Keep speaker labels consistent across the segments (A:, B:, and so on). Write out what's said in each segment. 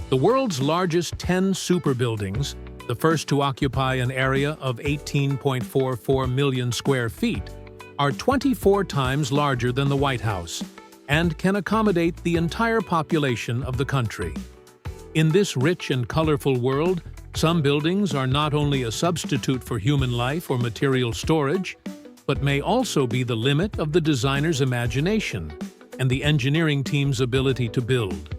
A: The world's largest 10 super buildings, the first to occupy an area of 18.44 million square feet, are 24 times larger than the White House and can accommodate the entire population of the country. In this rich and colorful world, some buildings are not only a substitute for human life or material storage, but may also be the limit of the designer's imagination and the engineering team's ability to build.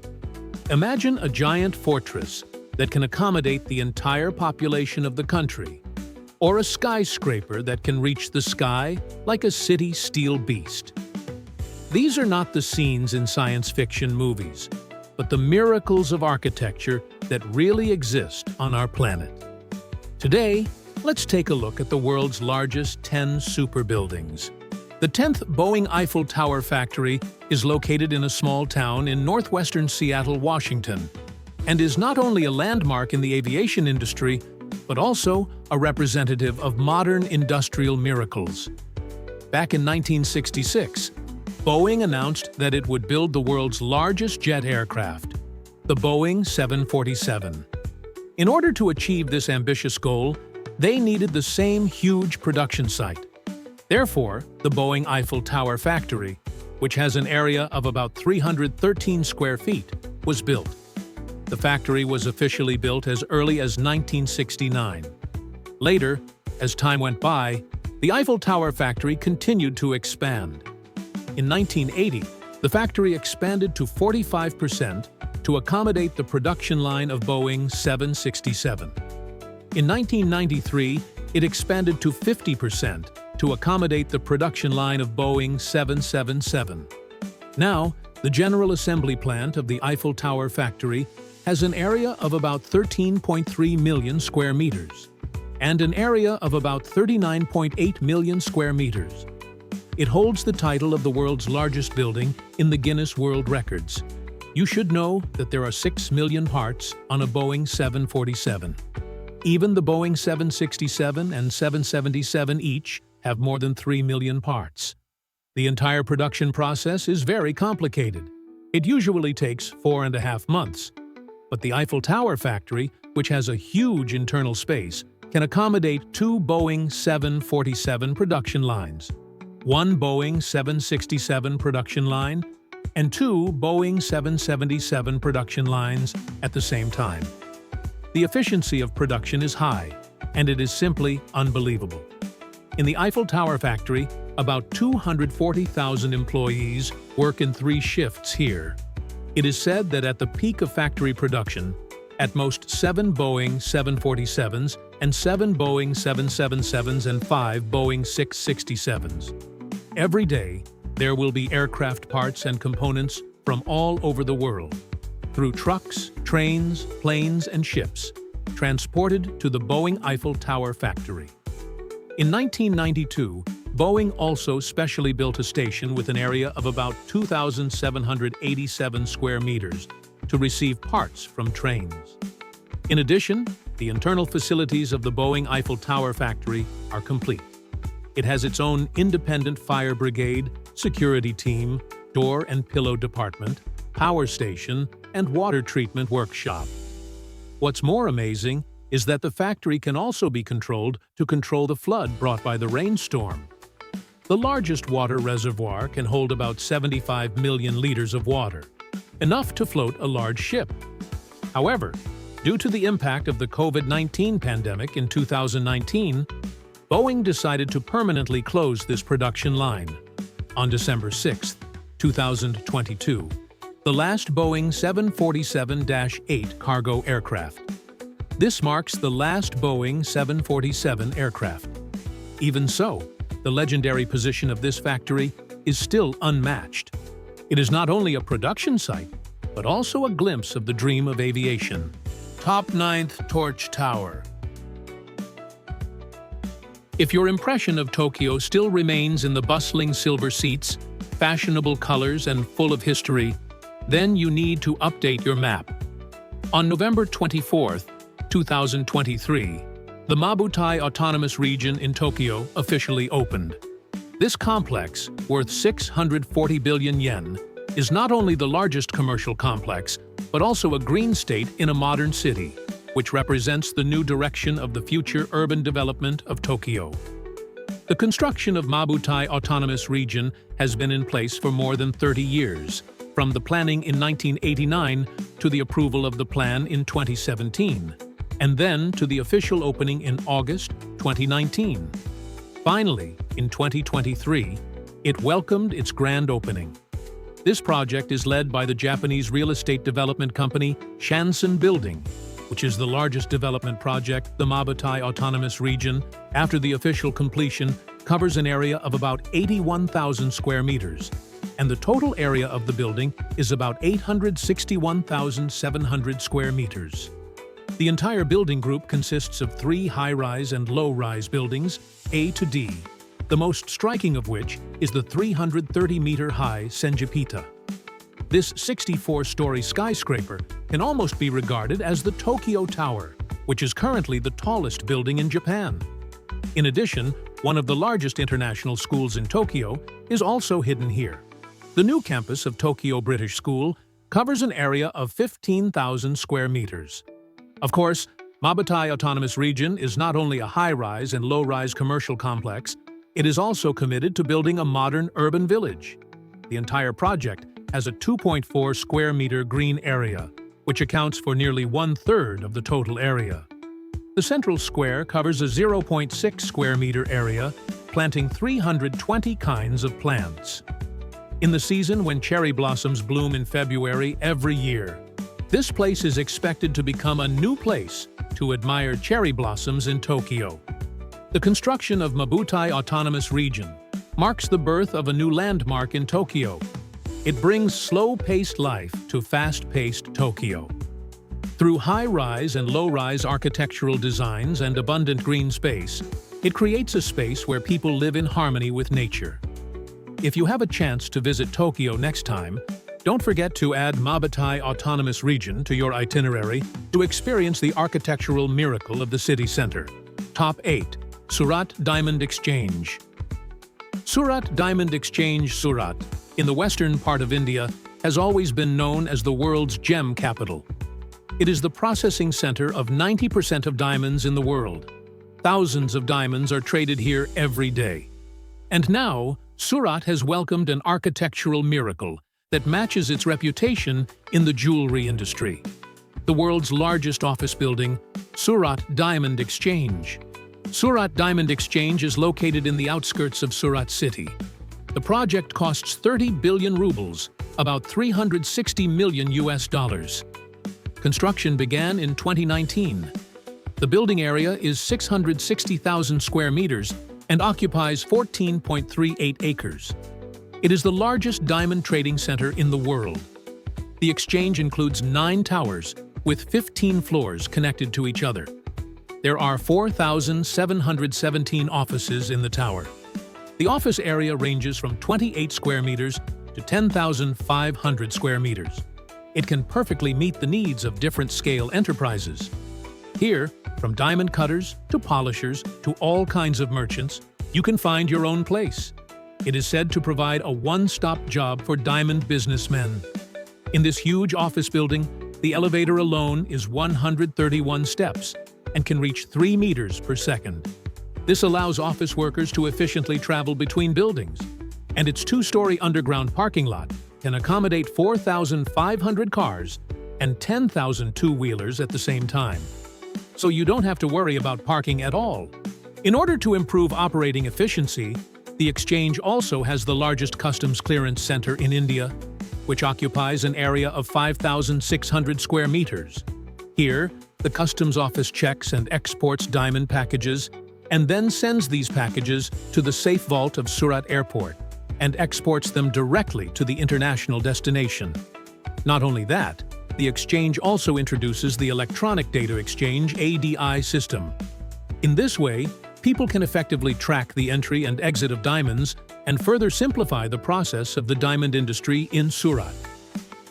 A: Imagine a giant fortress that can accommodate the entire population of the country, or a skyscraper that can reach the sky like a city steel beast. These are not the scenes in science fiction movies, but the miracles of architecture that really exist on our planet. Today, let's take a look at the world's largest 10 super buildings. The 10th Boeing Eiffel Tower factory is located in a small town in northwestern Seattle, Washington, and is not only a landmark in the aviation industry, but also a representative of modern industrial miracles. Back in 1966, Boeing announced that it would build the world's largest jet aircraft, the Boeing 747. In order to achieve this ambitious goal, they needed the same huge production site. Therefore, the Boeing Eiffel Tower factory, which has an area of about 313 square feet, was built. The factory was officially built as early as 1969. Later, as time went by, the Eiffel Tower factory continued to expand. In 1980, the factory expanded to 45% to accommodate the production line of Boeing 767. In 1993, it expanded to 50% to accommodate the production line of Boeing 777. Now, the General Assembly plant of the Eiffel Tower factory has an area of about 13.3 million square meters and an area of about 39.8 million square meters. It holds the title of the world's largest building in the Guinness World Records. You should know that there are 6 million parts on a Boeing 747. Even the Boeing 767 and 777 each have more than 3 million parts. The entire production process is very complicated. It usually takes 4.5 months. But the Eiffel Tower factory, which has a huge internal space, can accommodate 2 Boeing 747 production lines, 1 Boeing 767 production line, and 2 Boeing 777 production lines at the same time. The efficiency of production is high, and it is simply unbelievable. In the Eiffel Tower factory, about 240,000 employees work in 3 shifts here. It is said that at the peak of factory production, at most 7 Boeing 747s and 7 Boeing 777s and 5 Boeing 667s. Every day, there will be aircraft parts and components from all over the world, through trucks, trains, planes, and ships, transported to the Boeing Eiffel Tower factory. In 1992, Boeing also specially built a station with an area of about 2,787 square meters to receive parts from trains. In addition, the internal facilities of the Boeing Eiffel Tower factory are complete. It has its own independent fire brigade, security team, door and pillow department, power station, and water treatment workshop. What's more amazing is that the factory can also be controlled to control the flood brought by the rainstorm. The largest water reservoir can hold about 75 million liters of water, enough to float a large ship. However, due to the impact of the COVID-19 pandemic in 2019, Boeing decided to permanently close this production line. On December 6, 2022, the last Boeing 747-8 cargo aircraft. This marks the last Boeing 747 aircraft. Even so, the legendary position of this factory is still unmatched. It is not only a production site, but also a glimpse of the dream of aviation. Top 9th Torch Tower. If your impression of Tokyo still remains in the bustling silver seats, fashionable colors, and full of history, then you need to update your map. On November 24, 2023, the Mabutai Autonomous Region in Tokyo officially opened. This complex, worth 640 billion yen, is not only the largest commercial complex, but also a green state in a modern city, which represents the new direction of the future urban development of Tokyo. The construction of Mabutai Autonomous Region has been in place for more than 30 years, from the planning in 1989 to the approval of the plan in 2017, and then to the official opening in August 2019. Finally, in 2023, it welcomed its grand opening. This project is led by the Japanese real estate development company Shansen Building, which is the largest development project. The Mabutai Autonomous Region, after the official completion, covers an area of about 81,000 square meters, and the total area of the building is about 861,700 square meters. The entire building group consists of 3 high-rise and low-rise buildings, A to D, the most striking of which is the 330-meter-high Senjipita. This 64-story skyscraper can almost be regarded as the Tokyo Tower, which is currently the tallest building in Japan. In addition, one of the largest international schools in Tokyo is also hidden here. The new campus of Tokyo British School covers an area of 15,000 square meters. Of course, Mabutai Autonomous Region is not only a high-rise and low-rise commercial complex, it is also committed to building a modern urban village. The entire project has a 2.4 square meter green area, which accounts for nearly 1/3 of the total area. The central square covers a 0.6 square meter area, planting 320 kinds of plants. In the season when cherry blossoms bloom in February every year, this place is expected to become a new place to admire cherry blossoms in Tokyo. The construction of Mabutai Autonomous Region marks the birth of a new landmark in Tokyo. It brings slow-paced life to fast-paced Tokyo. Through high-rise and low-rise architectural designs and abundant green space, it creates a space where people live in harmony with nature. If you have a chance to visit Tokyo next time, don't forget to add Mabutai Autonomous Region to your itinerary to experience the architectural miracle of the city center. Top 8. Surat Diamond Exchange. Surat Diamond Exchange. Surat, in the western part of India, has always been known as the world's gem capital. It is the processing center of 90% of diamonds in the world. Thousands of diamonds are traded here every day. And now, Surat has welcomed an architectural miracle that matches its reputation in the jewelry industry. The world's largest office building, Surat Diamond Exchange. Surat Diamond Exchange is located in the outskirts of Surat city. The project costs 30 billion rubles, about $360 million. Construction began in 2019. The building area is 660,000 square meters and occupies 14.38 acres. It is the largest diamond trading center in the world. The exchange includes 9 towers with 15 floors connected to each other. There are 4,717 offices in the tower. The office area ranges from 28 square meters to 10,500 square meters. It can perfectly meet the needs of different scale enterprises. Here, from diamond cutters to polishers to all kinds of merchants, you can find your own place. It is said to provide a one-stop job for diamond businessmen. In this huge office building, the elevator alone is 131 steps and can reach 3 meters per second. This allows office workers to efficiently travel between buildings, and its 2-story underground parking lot can accommodate 4,500 cars and 10,000 two-wheelers at the same time. So you don't have to worry about parking at all. In order to improve operating efficiency, the exchange also has the largest customs clearance center in India, which occupies an area of 5,600 square meters. Here, the customs office checks and exports diamond packages and then sends these packages to the safe vault of Surat Airport and exports them directly to the international destination. Not only that, the exchange also introduces the Electronic Data Exchange (ADI) system. In this way, people can effectively track the entry and exit of diamonds and further simplify the process of the diamond industry in Surat.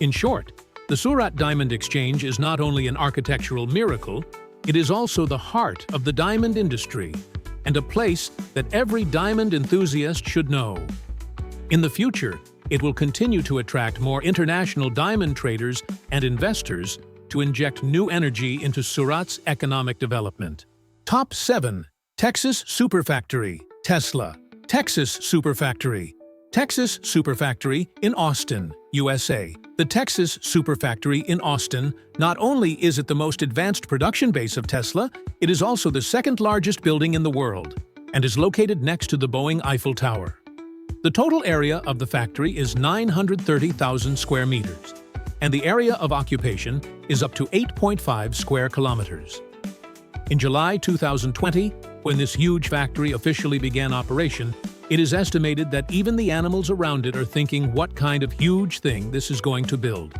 A: In short, the Surat Diamond Exchange is not only an architectural miracle, it is also the heart of the diamond industry and a place that every diamond enthusiast should know. In the future, It will continue to attract more international diamond traders and investors to inject new energy into Surat's economic development. Top 7. Texas Superfactory, Tesla. Texas Superfactory. Texas Superfactory in Austin, USA. The Texas Superfactory in Austin not only is it the most advanced production base of Tesla, it is also the second largest building in the world and is located next to the Boeing Eiffel Tower. The total area of the factory is 930,000 square meters, and the area of occupation is up to 8.5 square kilometers. In July 2020, when this huge factory officially began operation, it is estimated that even the animals around it are thinking what kind of huge thing this is going to build.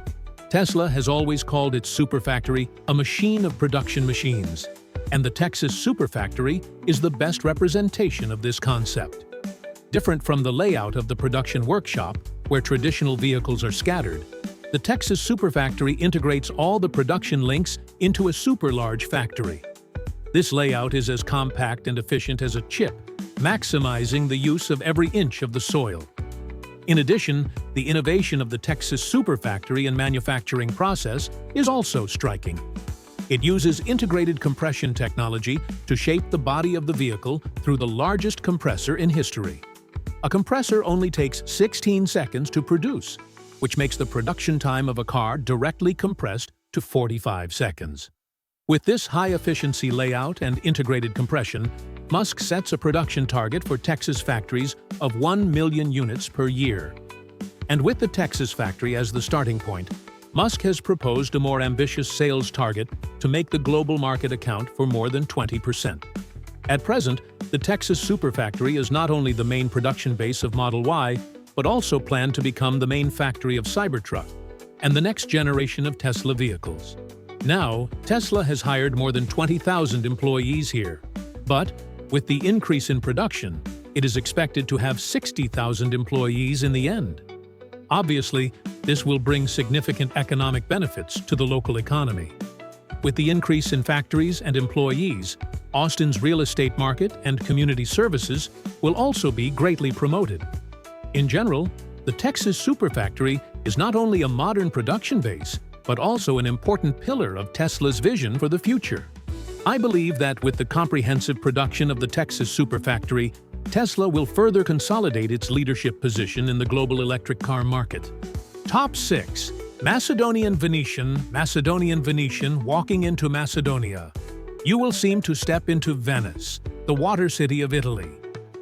A: Tesla has always called its superfactory a machine of production machines, and the Texas Superfactory is the best representation of this concept. Different from the layout of the production workshop, where traditional vehicles are scattered, the Texas Superfactory integrates all the production links into a super-large factory. This layout is as compact and efficient as a chip, maximizing the use of every inch of the soil. In addition, the innovation of the Texas Superfactory and manufacturing process is also striking. It uses integrated compression technology to shape the body of the vehicle through the largest compressor in history. A compressor only takes 16 seconds to produce, which makes the production time of a car directly compressed to 45 seconds. With this high-efficiency layout and integrated compression, Musk sets a production target for Texas factories of 1 million units per year. And with the Texas factory as the starting point, Musk has proposed a more ambitious sales target to make the global market account for more than 20%. At present, the Texas Superfactory is not only the main production base of Model Y, but also planned to become the main factory of Cybertruck and the next generation of Tesla vehicles. Now, Tesla has hired more than 20,000 employees here. But, with the increase in production, it is expected to have 60,000 employees in the end. Obviously, this will bring significant economic benefits to the local economy. With the increase in factories and employees, Austin's real estate market and community services will also be greatly promoted. In general, the Texas Superfactory is not only a modern production base, but also an important pillar of Tesla's vision for the future. I believe that with the comprehensive production of the Texas Superfactory, Tesla will further consolidate its leadership position in the global electric car market. Top 6. Macedonian Venetian walking into Macedonia. You will seem to step into Venice, the water city of Italy.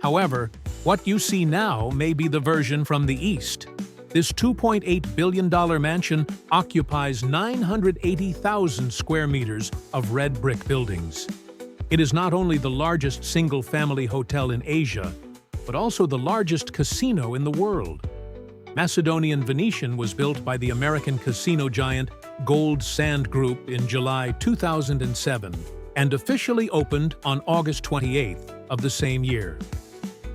A: However, what you see now may be the version from the east. This $2.8 billion mansion occupies 980,000 square meters of red brick buildings. It is not only the largest single-family hotel in Asia, but also the largest casino in the world. Macedonian Venetian was built by the American casino giant Gold Sand Group in July 2007 and officially opened on August 28th of the same year.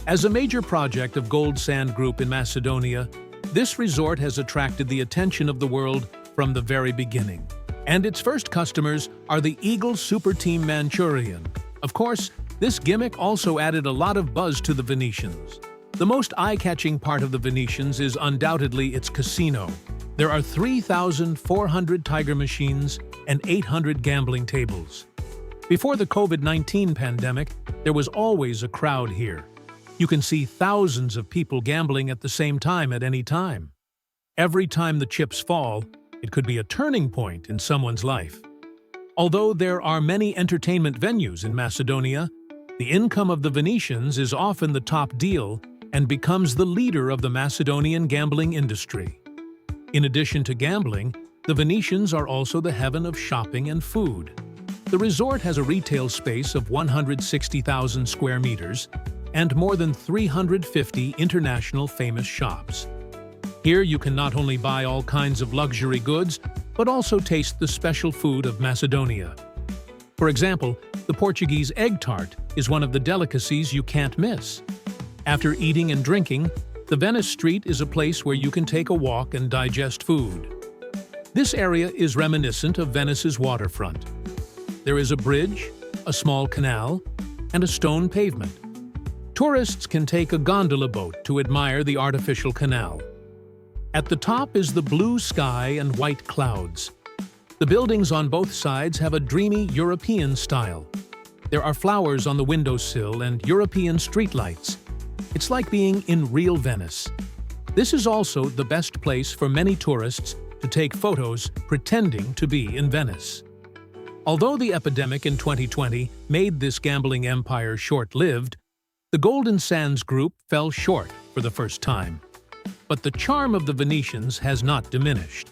A: As a major project of Gold Sand Group in Macedonia, this resort has attracted the attention of the world from the very beginning. And its first customers are the Eagle Super Team Manchurian. Of course, this gimmick also added a lot of buzz to the Venetians. The most eye-catching part of the Venetians is undoubtedly its casino. There are 3,400 Tiger machines and 800 gambling tables. Before the COVID-19 pandemic, there was always a crowd here. You can see thousands of people gambling at the same time at any time. Every time the chips fall, it could be a turning point in someone's life. Although there are many entertainment venues in Macedonia, the income of the Venetians is often the top deal and becomes the leader of the Macedonian gambling industry. In addition to gambling, the Venetians are also the heaven of shopping and food. The resort has a retail space of 160,000 square meters and more than 350 international famous shops. Here you can not only buy all kinds of luxury goods, but also taste the special food of Macedonia. For example, the Portuguese egg tart is one of the delicacies you can't miss. After eating and drinking, the Venice Street is a place where you can take a walk and digest food. This area is reminiscent of Venice's waterfront. There is a bridge, a small canal, and a stone pavement. Tourists can take a gondola boat to admire the artificial canal. At the top is the blue sky and white clouds. The buildings on both sides have a dreamy European style. There are flowers on the windowsill and European streetlights. It's like being in real Venice. This is also the best place for many tourists to take photos pretending to be in Venice. Although the epidemic in 2020 made this gambling empire short-lived, the Golden Sands Group fell short for the first time. But the charm of the Venetians has not diminished.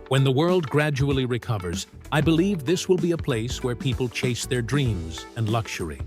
A: When the world gradually recovers, I believe this will be a place where people chase their dreams and luxury.